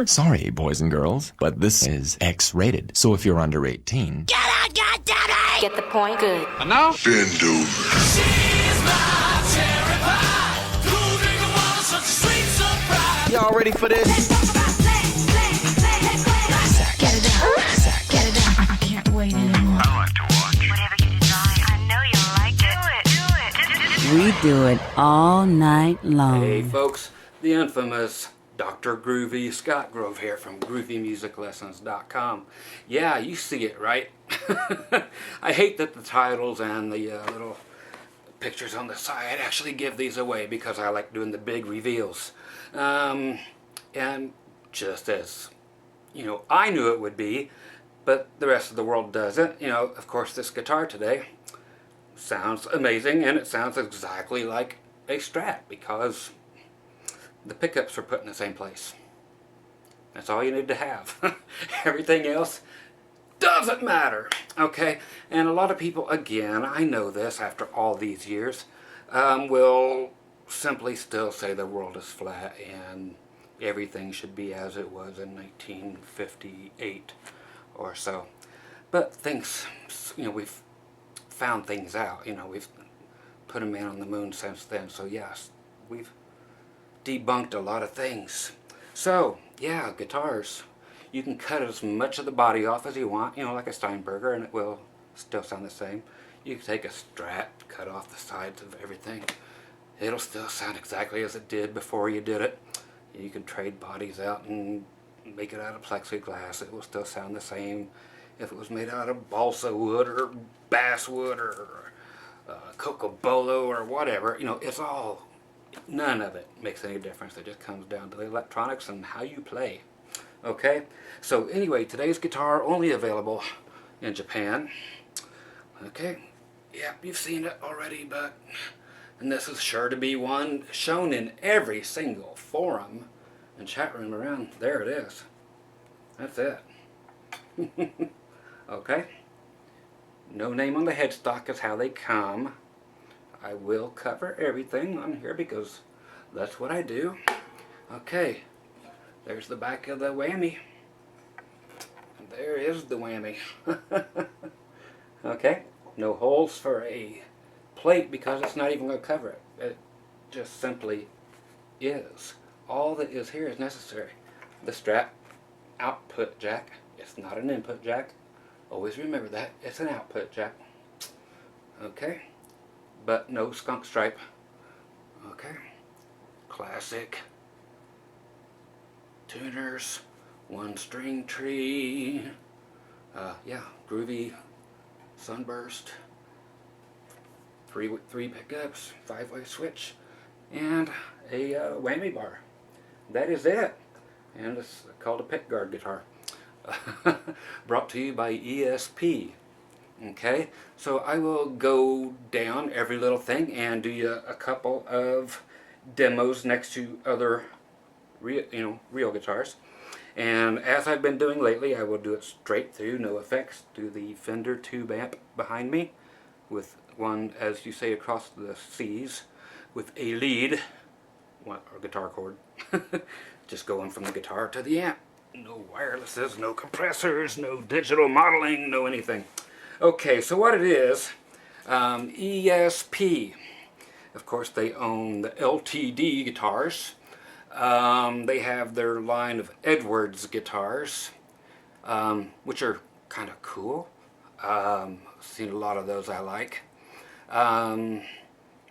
Sorry, boys and girls, but this is X-rated. So if you're under 18... Get out, goddammit! Get the point? Good. And now? Bend over. Y'all ready for this? Get it down. Get it down. I can't wait anymore. I like to watch. Whatever you design, I know you'll like it. Do it. We do it all night long. Hey folks, the infamous Dr. Groovy Scott Grove here from GroovyMusicLessons.com. Yeah, you see it, right? I hate that the titles and the little pictures on the side actually give these away because I like doing the big reveals. And just as, I knew it would be, but the rest of the world doesn't. Of course, this guitar today sounds amazing, and it sounds exactly like a Strat because the pickups are put in the same place. That's all you need to have. Everything else doesn't matter, okay? And a lot of people, again, I know this after all these years, will simply still say the world is flat and everything should be as it was in 1958 or so. But things, we've found things out. We've put a man on the moon since then. So yes, we've debunked a lot of things. So yeah, guitars. You can cut as much of the body off as you want, like a Steinberger, and it will still sound the same. You can take a Strat, cut off the sides of everything. It'll still sound exactly as it did before you did it. You can trade bodies out and make it out of plexiglass. It will still sound the same if it was made out of balsa wood or basswood or cocobolo or whatever. It's all, none of it makes any difference. It just comes down to the electronics and how you play. Okay, so anyway, today's guitar only available in Japan. Okay, yeah, you've seen it already, and this is sure to be one shown in every single forum and chat room around. There it is. That's it. Okay, no name on the headstock is how they come. I will cover everything on here because that's what I do. Okay. There's the back of the whammy. There is the whammy. Okay, no holes for a plate because it's not even going to cover it. It just simply is. All that is here is necessary. The Strat output jack. It's not an input jack. Always remember that. It's an output jack. Okay, but no skunk stripe. Okay, classic tuners, one string tree, yeah, Groovy sunburst, three pickups, 5-way switch, and a whammy bar. That is it. And it's called a Pickguard guitar. Brought to you by ESP. Okay, so I will go down every little thing and do you a couple of demos next to other real guitars. And as I've been doing lately, I will do it straight through, no effects, do the Fender tube amp behind me with one, as you say, across the C's with a lead, or guitar cord, just going from the guitar to the amp. No wirelesses, no compressors, no digital modeling, no anything. Okay, so what it is, ESP, of course they own the LTD guitars. They have their line of Edwards guitars, which are kind of cool. Seen a lot of those I like,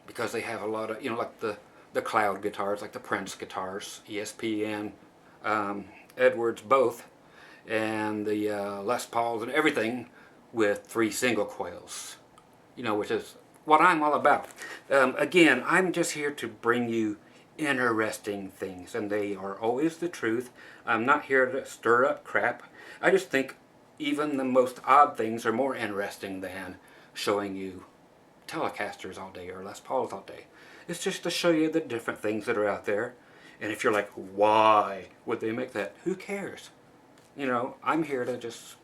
because they have a lot of, like the cloud guitars, like the Prince guitars, ESP and Edwards both, and the Les Pauls and everything with 3 single coils, which is what I'm all about. Again, I'm just here to bring you interesting things, and they are always the truth. I'm not here to stir up crap. I just think even the most odd things are more interesting than showing you Telecasters all day or Les Pauls all day. It's just to show you the different things that are out there. And if you're like, why would they make that? Who cares? I'm here to just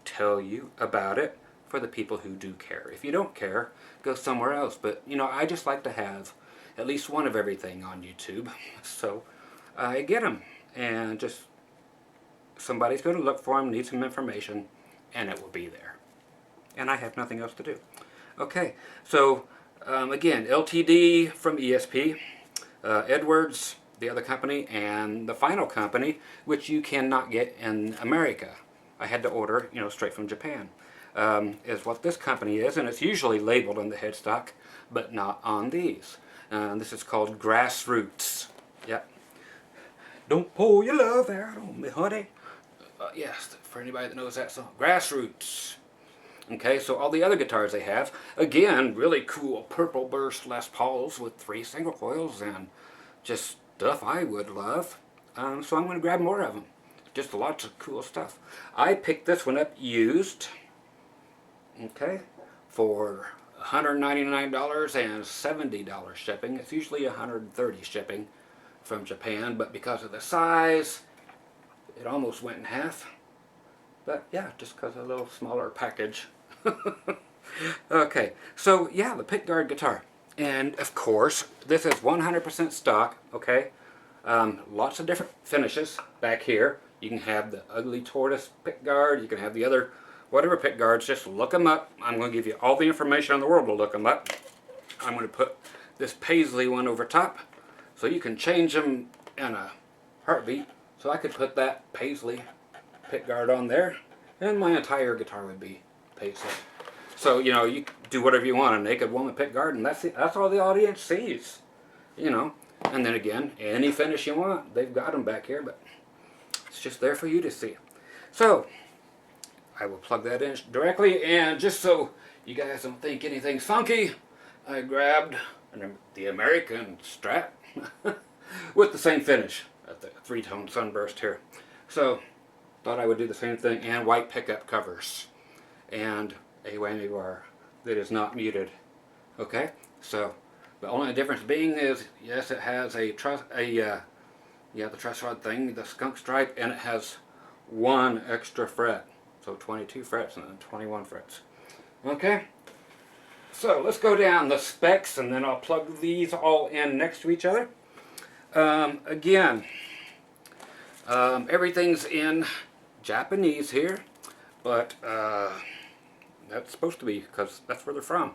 tell you about it for the people who do care. If you don't care, go somewhere else. But, I just like to have at least one of everything on YouTube. So I get them. and just somebody's going to look for them, need some information, and it will be there. And I have nothing else to do. Okay, so again, LTD from ESP, Edwards, the other company, and the final company, which you cannot get in America. I had to order, straight from Japan, is what this company is, and it's usually labeled on the headstock, but not on these. This is called Grassroots. Yep. Don't pour your love out on me, honey. Yes, for anybody that knows that song. Grassroots. Okay, so all the other guitars they have, again, really cool purple burst Les Pauls with 3 single coils and just stuff I would love. So I'm going to grab more of them. Just lots of cool stuff. I picked this one up used, okay, for $199 and $70 shipping. It's usually $130 shipping from Japan, but because of the size, it almost went in half. But yeah, just because of a little smaller package. Okay, so yeah, the Pickguard guitar. And of course, this is 100% stock, okay? Lots of different finishes back here. You can have the ugly tortoise Pickguard, you can have the other, whatever Pickguards, just look them up. I'm going to give you all the information in the world to look them up. I'm going to put this paisley one over top, so you can change them in a heartbeat. So I could put that paisley Pickguard on there, and my entire guitar would be paisley. So, you do whatever you want, a naked woman Pickguard, and that's all the audience sees, And then again, any finish you want, they've got them back here, but it's just there for you to see. So, I will plug that in directly, and just so you guys don't think anything's funky, I grabbed the American Strat with the same finish at the 3-tone sunburst here. So, thought I would do the same thing, and white pickup covers, and a whammy bar that is not muted. Okay, so the only difference being is, yes, it has the truss rod thing, the skunk stripe, and it has 1 extra fret, so 22 frets and then 21 frets. Okay, so let's go down the specs, and then I'll plug these all in next to each other. Again, everything's in Japanese here, but that's supposed to be, because that's where they're from.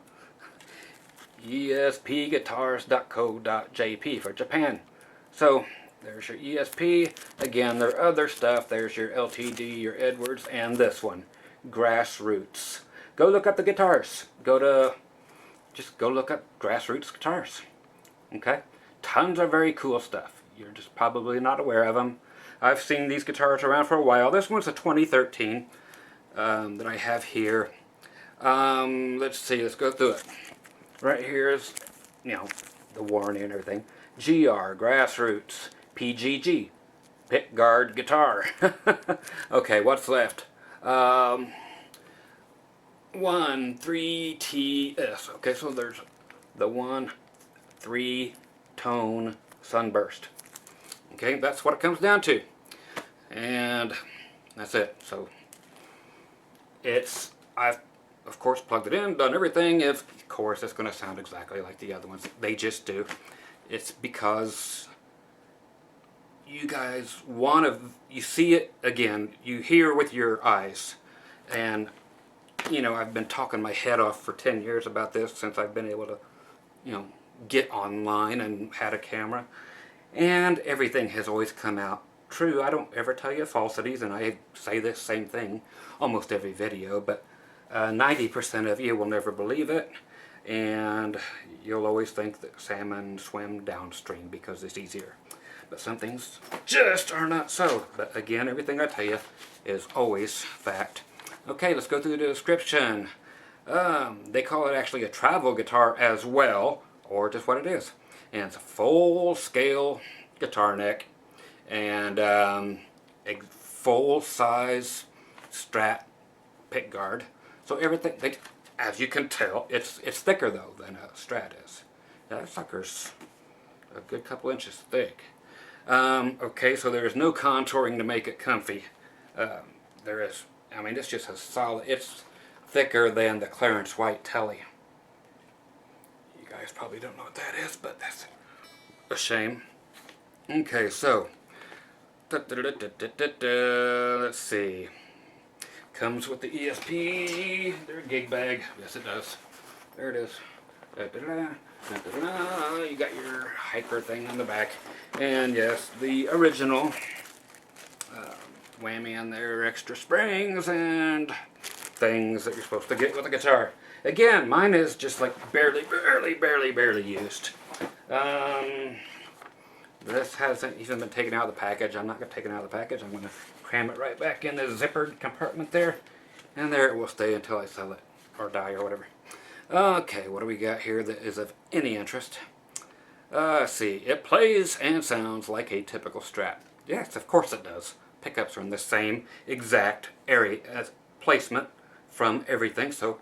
ESPguitars.co.jp for Japan. So there's your ESP. Again, there are other stuff. There's your LTD, your Edwards, and this one, Grassroots. Go look up the guitars. Just go look up Grassroots guitars. Okay, tons of very cool stuff. You're just probably not aware of them. I've seen these guitars around for a while. This one's a 2013 that I have here. Let's see, let's go through it. Right here is, the warranty and everything. Grassroots, PGG, Pickguard guitar. Okay, what's left? 1-3-TS. Okay, so there's the 1-3-tone sunburst. Okay, that's what it comes down to. And that's it. So I've of course plugged it in, done everything. Of course it's going to sound exactly like the other ones. They just do. It's because you guys you see it again, you hear with your eyes. And I've been talking my head off for 10 years about this since I've been able to get online and had a camera, and everything has always come out true. I don't ever tell you falsities, and I say this same thing almost every video, but 90% of you will never believe it, and you'll always think that salmon swim downstream because it's easier. But some things just are not so. But again, everything I tell you is always fact. Okay, let's go through the description. They call it actually a travel guitar as well, or just what it is. And it's a full-scale guitar neck, and a full-size Strat Pickguard. So everything, as you can tell, it's thicker though than a Strat is. That sucker's a good couple inches thick. Okay, so there is no contouring to make it comfy. There is, it's just a solid, it's thicker than the Clarence White Telly. You guys probably don't know what that is, but that's a shame. Okay, so Let's see. Comes with the ESP. Their gig bag. Yes, it does. There it is. You got your hiker thing in the back. And yes, the original whammy on there, extra springs and things that you're supposed to get with a guitar. Again, mine is just like barely used. This hasn't even been taken out of the package. I'm not going to take it out of the package. I'm going to cram it right back in the zippered compartment there. And there it will stay until I sell it or die or whatever. Okay, what do we got here that is of any interest? Let's see. It plays and sounds like a typical Strat. Yes, of course it does. Pickups are in the same exact area as placement from everything, so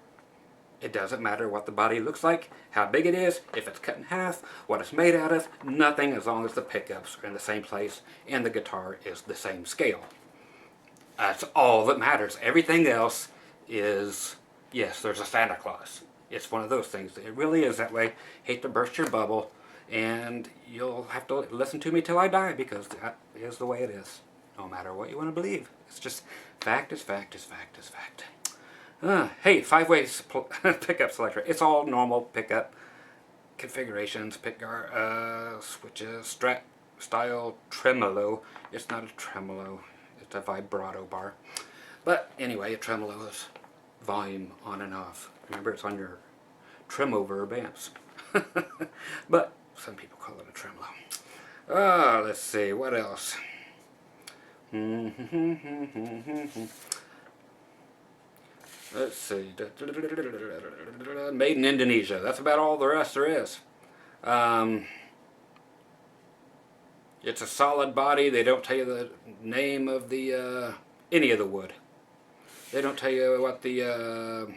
it doesn't matter what the body looks like, how big it is, if it's cut in half, what it's made out of, nothing, as long as the pickups are in the same place and the guitar is the same scale. That's all that matters. Everything else is, yes, there's a Santa Claus. It's one of those things. It really is that way. Hate to burst your bubble, and you'll have to listen to me till I die, because that is the way it is. No matter what you want to believe. It's just fact is fact is fact is fact. Hey, 5-way pickup selector. It's all normal pickup configurations, Pickguard, switches, Strat style tremolo. It's not a tremolo, it's a vibrato bar. But anyway, a tremolo is volume on and off. Remember, it's on your trem-over amps. But some people call it a tremolo. Let's see, what else? Let's see. Made in Indonesia. That's about all the rest there is. It's a solid body. They don't tell you the name of the any of the wood. They don't tell you what the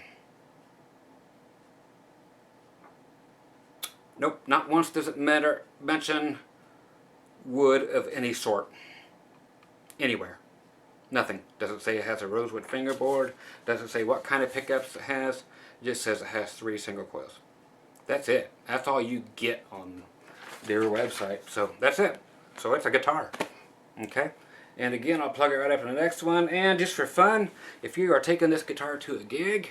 nope, not once does it mention wood of any sort. Anywhere. Nothing. Doesn't say it has a rosewood fingerboard. Doesn't say what kind of pickups it has. It just says it has 3 single coils. That's it. That's all you get on their website. So that's it. So it's a guitar. Okay? And again, I'll plug it right up in the next one. And just for fun, if you are taking this guitar to a gig,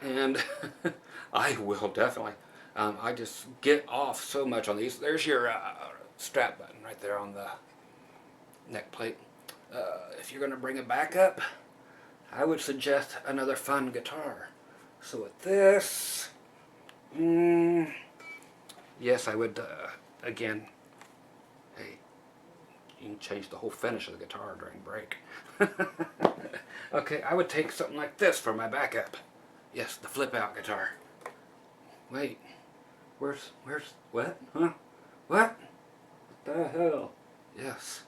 and I will definitely, I just get off so much on these. There's your strap button right there on the neck plate. If you're going to bring a backup, I would suggest another fun guitar. So with this, yes, I would, again, hey, you can change the whole finish of the guitar during break. Okay, I would take something like this for my backup. Yes, the flip out guitar. Wait, where's, what? Huh? What? What the hell? Yes.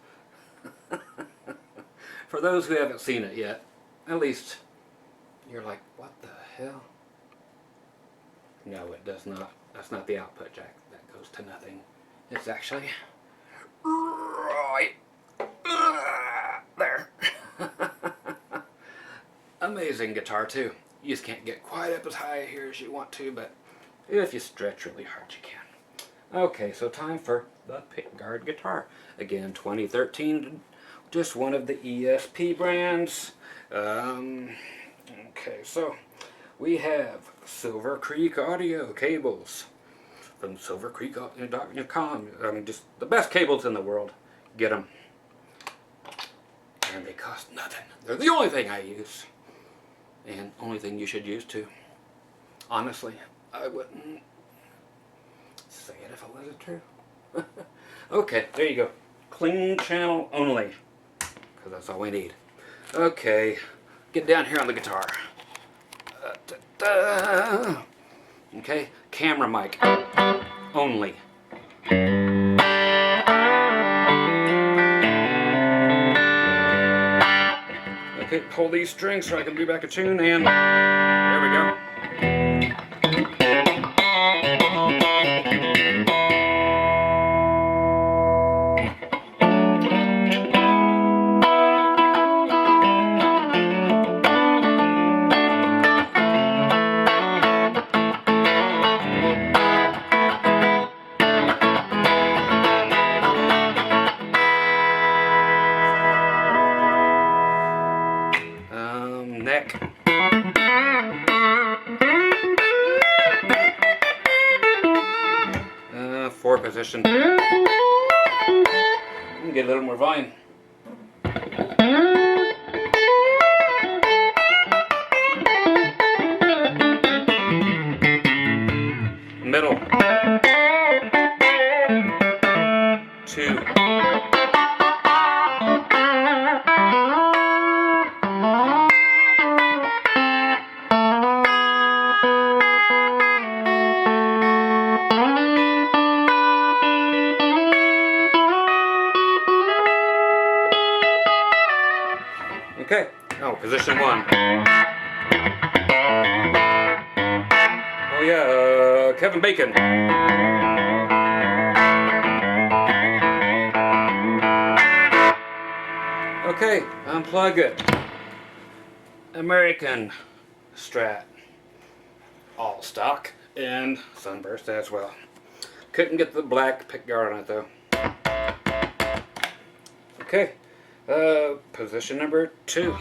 For those who haven't seen it yet, at least you're like, what the hell? No, it does not. That's not the output jack. That goes to nothing. It's actually right there. Amazing guitar too. You just can't get quite up as high here as you want to, but if you stretch really hard you can. Okay, so time for the Pickguard guitar. Again, 2013, just one of the ESP brands. Okay, so we have Silver Creek audio cables from silvercreek.com. I mean, just the best cables in the world. Get them. And they cost nothing. They're the only thing I use. And only thing you should use too. Honestly, I wouldn't say it if it wasn't true. Okay, there you go. Clean channel only. Because that's all we need. Okay, get down here on the guitar. Okay, camera mic only. Okay, hold these strings so I can be back a tune, and there we go. position. Get a little more volume. Middle. 2. Okay. Oh, position 1. Oh yeah, Kevin Bacon. Okay, unplug it. American Strat. All stock and sunburst as well. Couldn't get the black pickguard on it though. Okay, position number 2.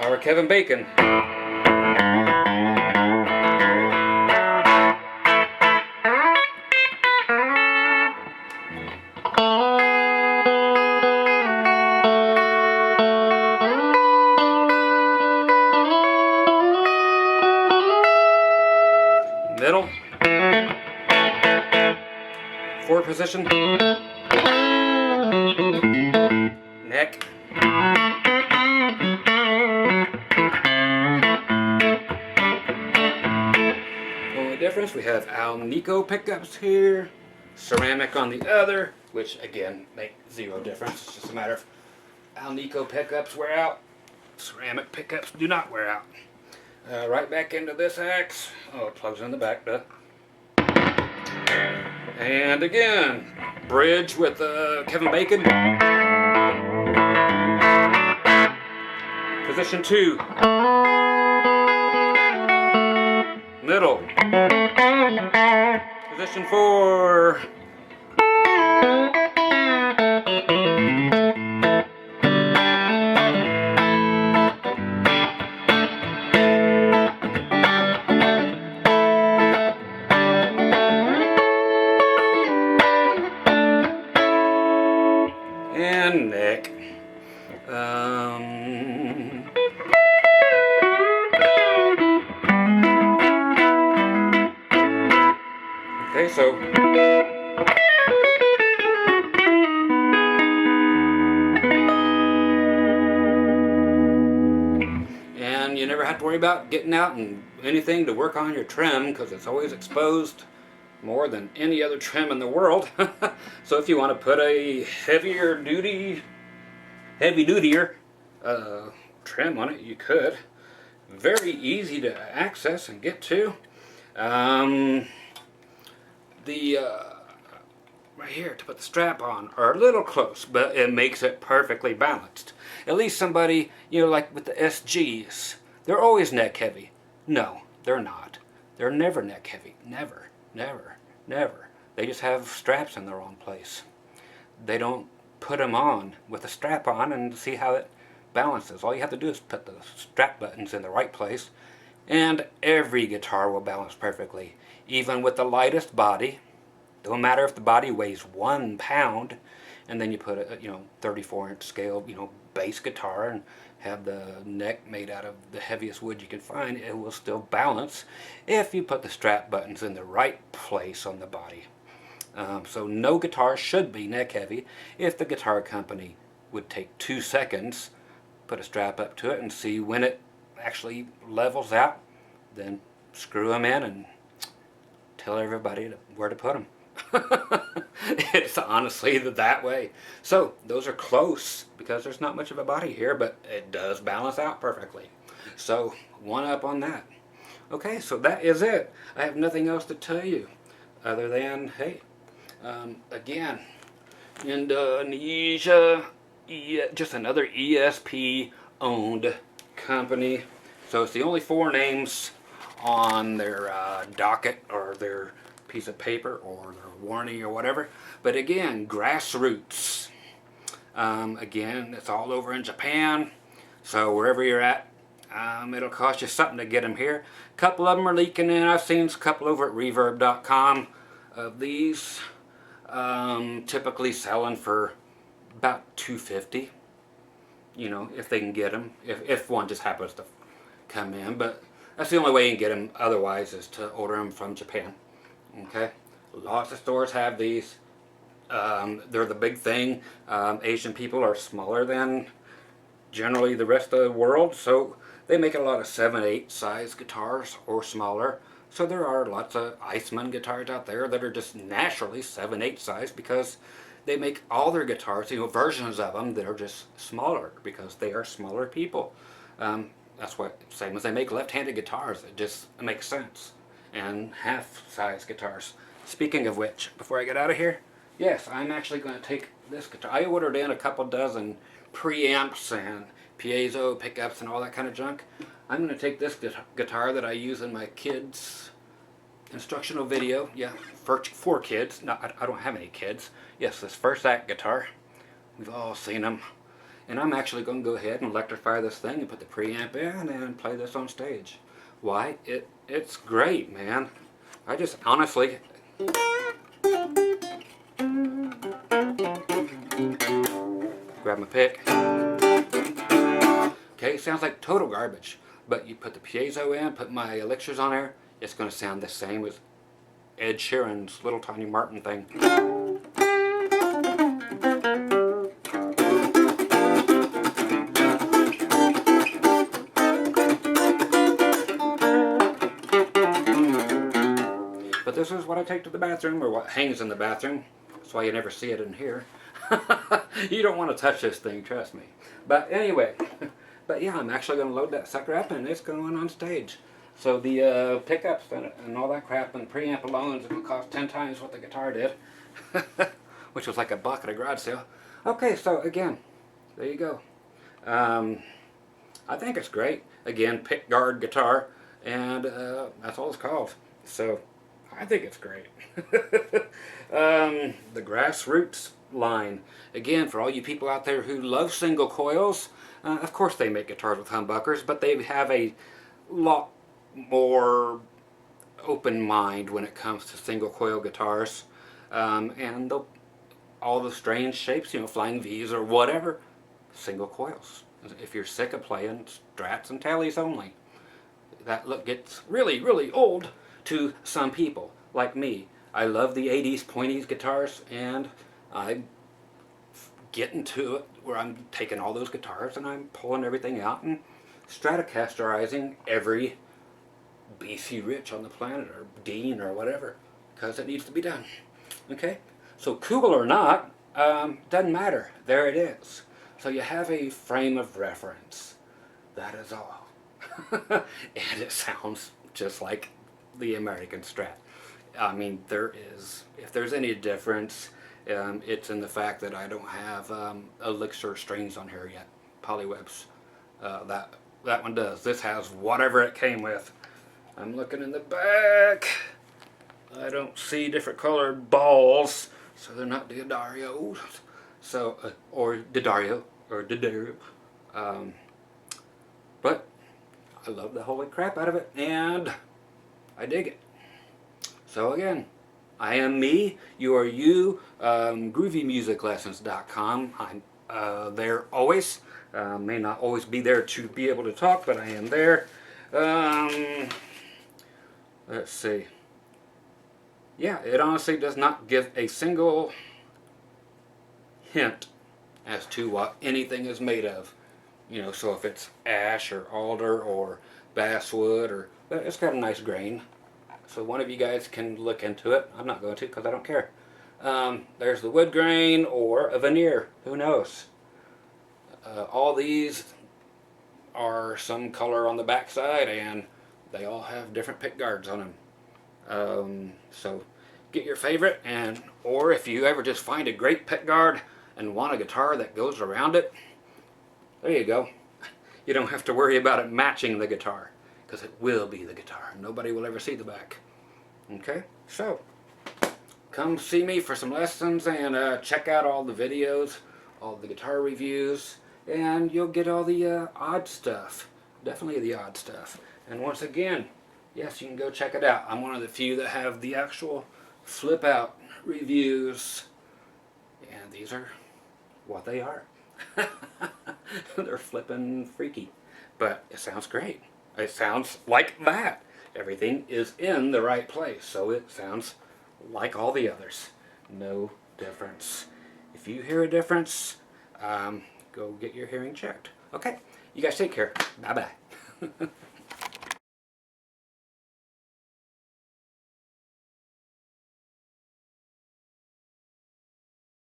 Our Kevin Bacon. Middle. 4 position. Neck. Only difference, we have Alnico pickups here, ceramic on the other, which again make 0 difference. It's just a matter of Alnico pickups wear out, ceramic pickups do not wear out. Right back into this axe. Oh, it plugs in the back, duh. And again, bridge with Kevin Bacon. Position 2. Middle. Position 4. And neck. Okay, so and you never have to worry about getting out and anything to work on your trim because it's always exposed more than any other trim in the world. So if you want to put a heavier heavy-dutier trim on it, you could. Very easy to access and get to. Right here to put the strap on are a little close, but it makes it perfectly balanced. At least somebody, you know, like with the SGs, they're always neck heavy. No, they're not. They're never neck heavy. Never, never, never. They just have straps in the wrong place. They don't put them on with a strap on and see how it balances. All you have to do is put the strap buttons in the right place, and every guitar will balance perfectly. Even with the lightest body, don't matter if the body weighs 1 pound, and then you put a 34-inch scale bass guitar and have the neck made out of the heaviest wood you can find, it will still balance if you put the strap buttons in the right place on the body. So no guitar should be neck heavy. If the guitar company would take 2 seconds, put a strap up to it and see when it actually levels out, then screw them in and tell everybody where to put them. It's honestly that way. So those are close because there's not much of a body here, but it does balance out perfectly. So 1 up on that. Okay, so that is it. I have nothing else to tell you other than, hey, again, Indonesia, just another ESP owned company. So it's the only 4 names on their docket or their piece of paper or their warning or whatever. But again, Grassroots. Again, it's all over in Japan. So wherever you're at, It'll cost you something to get them here. A couple of them are leaking in. I've seen a couple over at reverb.com of these. Typically selling for about $250. You know, if they can get them. If one just happens to come in. But that's the only way you can get them. Otherwise is to order them from Japan. Okay? Lots of stores have these. They're the big thing. Asian people are smaller than generally the rest of the world, so they make a lot of 7/8 size guitars or smaller. So there are lots of Iceman guitars out there that are just naturally 7/8 size because they make all their guitars, you know, versions of them that are just smaller because they are smaller people. That's what, same as they make left-handed guitars. It just makes sense. And half-size guitars. Speaking of which, before I get out of here, yes, I'm actually going to take this guitar. I ordered in a couple dozen preamps and piezo pickups and all that kind of junk. I'm going to take this guitar that I use in my kids' instructional video. Yeah, for kids. No, I don't have any kids. Yes, this First Act guitar. We've all seen them. And I'm actually going to go ahead and electrify this thing and put the preamp in and play this on stage. Why? It's great, man. I just honestly... Grab my pick. Okay, sounds like total garbage. But you put the piezo in, put my elixirs on there, it's going to sound the same as Ed Sheeran's Little Tiny Martin thing. But this is what I take to the bathroom, or what hangs in the bathroom. That's why you never see it in here. You don't want to touch this thing, trust me. But anyway, but yeah, I'm actually going to load that sucker up and it's going on stage. So the pickups and all that crap and the preamp alone is going to cost 10 times what the guitar did. Which was like $1 at a garage sale. Okay, so again, there you go. I think it's great. Again, Pickguard guitar, and that's all it's called. So I think it's great. The Grassroots line. Again, for all you people out there who love single coils, of course they make guitars with humbuckers, but they have a lot more open mind when it comes to single coil guitars. And all the strange shapes, you know, flying V's or whatever, single coils. If you're sick of playing Strats and Tallies only, that look gets really, really old to some people, like me. I love the 80s pointies guitars, and I get into it where I'm taking all those guitars and I'm pulling everything out and Stratocasterizing every BC Rich on the planet, or Dean, or whatever, because it needs to be done. Okay? So cool or not, doesn't matter. There it is. So you have a frame of reference. That is all. And it sounds just like the American Strat. I mean, if there's any difference, it's in the fact that I don't have elixir strings on here yet. Polywebs. That one does. This has whatever it came with. I'm looking in the back. I don't see different colored balls, so they're not D'Addario. So, or D'Addario, or D'Addario. But I love the holy crap out of it, and I dig it. So again, I am me, you are you, GroovyMusicLessons.com. I'm there always. May not always be there to be able to talk, but I am there. Let's see. Yeah, it honestly does not give a single hint as to what anything is made of. You know, so if it's ash or alder or basswood, or it's got a nice grain. So one of you guys can look into it. I'm not going to because I don't care. There's the wood grain or a veneer. Who knows? All these are some color on the backside, and they all have different pick guards on them. So get your favorite, or if you ever just find a great pick guard and want a guitar that goes around it, there you go. You don't have to worry about it matching the guitar, because it will be the guitar. Nobody will ever see the back. Okay, so come see me for some lessons, and check out all the videos, all the guitar reviews, and you'll get all the odd stuff. definitely the odd stuff. And once again, yes, you can go check it out. I'm one of the few that have the actual flip out reviews, and these are what they are. They're flippin' freaky, but it sounds great. It sounds like that. Everything is in the right place, so it sounds like all the others. No difference. If you hear a difference, go get your hearing checked. Okay, you guys take care. Bye-bye.